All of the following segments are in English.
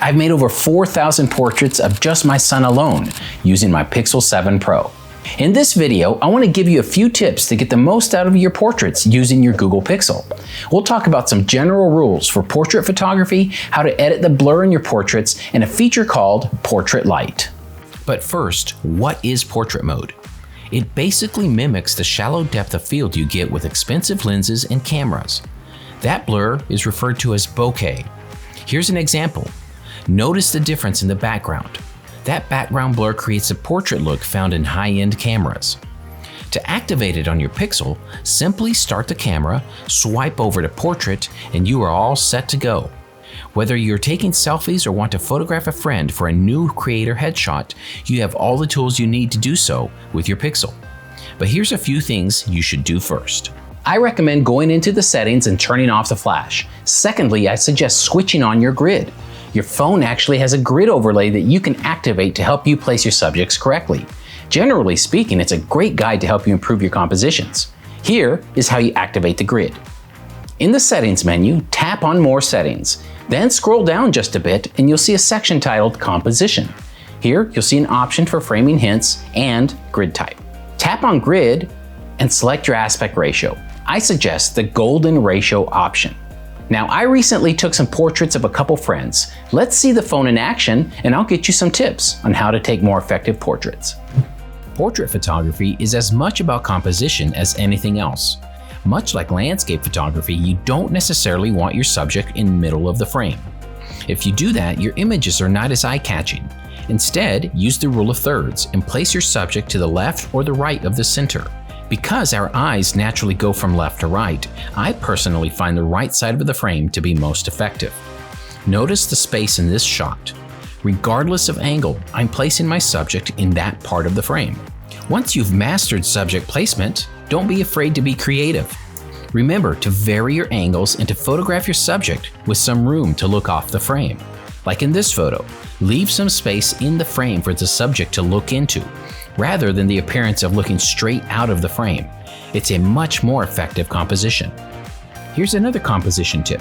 I've made over 4,000 portraits of just my son alone using my Pixel 7 Pro. In this video, I want to give you a few tips to get the most out of your portraits using your Google Pixel. We'll talk about some general rules for portrait photography, how to edit the blur in your portraits, and a feature called Portrait Light. But first, what is portrait mode? It basically mimics the shallow depth of field you get with expensive lenses and cameras. That blur is referred to as bokeh. Here's an example. Notice the difference in the background. That background blur creates a portrait look found in high-end cameras. To activate it on your Pixel, simply start the camera, swipe over to Portrait, and you are all set to go. Whether you're taking selfies or want to photograph a friend for a new creator headshot, you have all the tools you need to do so with your Pixel. But here's a few things you should do first. I recommend going into the settings and turning off the flash. Secondly, I suggest switching on your grid. Your phone actually has a grid overlay that you can activate to help you place your subjects correctly. Generally speaking, it's a great guide to help you improve your compositions. Here is how you activate the grid. In the Settings menu, tap on More Settings. Then scroll down just a bit and you'll see a section titled Composition. Here, you'll see an option for framing hints and grid type. Tap on Grid and select your aspect ratio. I suggest the Golden Ratio option. Now, I recently took some portraits of a couple friends. Let's see the phone in action and I'll get you some tips on how to take more effective portraits. Portrait photography is as much about composition as anything else. Much like landscape photography, you don't necessarily want your subject in the middle of the frame. If you do that, your images are not as eye-catching. Instead, use the rule of thirds and place your subject to the left or the right of the center. Because our eyes naturally go from left to right, I personally find the right side of the frame to be most effective. Notice the space in this shot. Regardless of angle, I'm placing my subject in that part of the frame. Once you've mastered subject placement, don't be afraid to be creative. Remember to vary your angles and to photograph your subject with some room to look off the frame. Like in this photo, leave some space in the frame for the subject to look into, rather than the appearance of looking straight out of the frame. It's a much more effective composition. Here's another composition tip.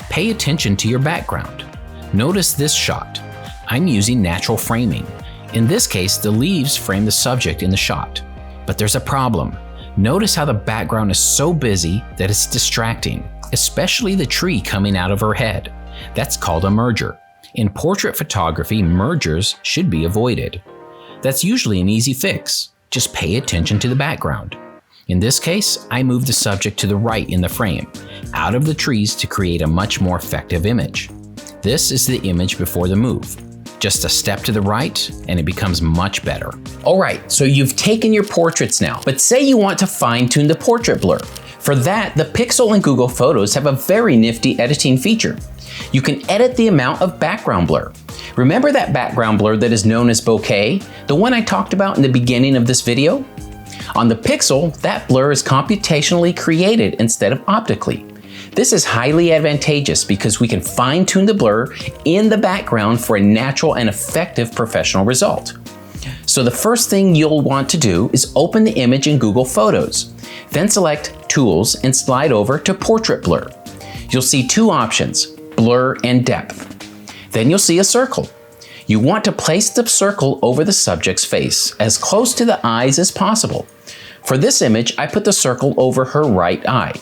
Pay attention to your background. Notice this shot. I'm using natural framing. In this case, the leaves frame the subject in the shot. But there's a problem. Notice how the background is so busy that it's distracting, especially the tree coming out of her head. That's called a merger. In portrait photography, mergers should be avoided. That's usually an easy fix. Just pay attention to the background. In this case, I moved the subject to the right in the frame, out of the trees to create a much more effective image. This is the image before the move. Just a step to the right and it becomes much better. All right, so you've taken your portraits now, but say you want to fine-tune the portrait blur. For that, the Pixel and Google Photos have a very nifty editing feature. You can edit the amount of background blur. Remember that background blur that is known as bokeh, the one I talked about in the beginning of this video? On the Pixel, that blur is computationally created instead of optically. This is highly advantageous because we can fine-tune the blur in the background for a natural and effective professional result. So the first thing you'll want to do is open the image in Google Photos. Then select Tools and slide over to Portrait Blur. You'll see two options, Blur and Depth. Then you'll see a circle. You want to place the circle over the subject's face, as close to the eyes as possible. For this image, I put the circle over her right eye.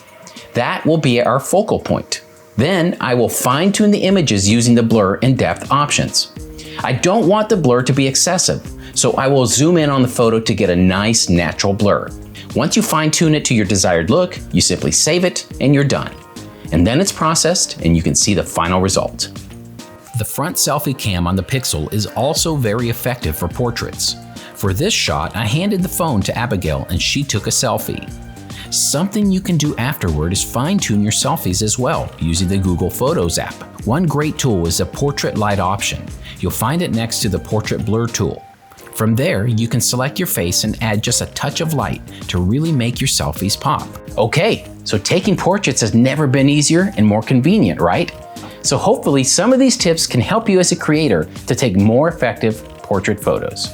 That will be our focal point. Then I will fine-tune the images using the blur and depth options. I don't want the blur to be excessive, so I will zoom in on the photo to get a nice natural blur. Once you fine-tune it to your desired look, you simply save it and you're done. And then it's processed and you can see the final result. The front selfie cam on the Pixel is also very effective for portraits. For this shot, I handed the phone to Abigail and she took a selfie. Something you can do afterward is fine-tune your selfies as well using the Google Photos app. One great tool is the Portrait Light option. You'll find it next to the Portrait Blur tool. From there, you can select your face and add just a touch of light to really make your selfies pop. Okay, so taking portraits has never been easier and more convenient, right? So hopefully some of these tips can help you as a creator to take more effective portrait photos.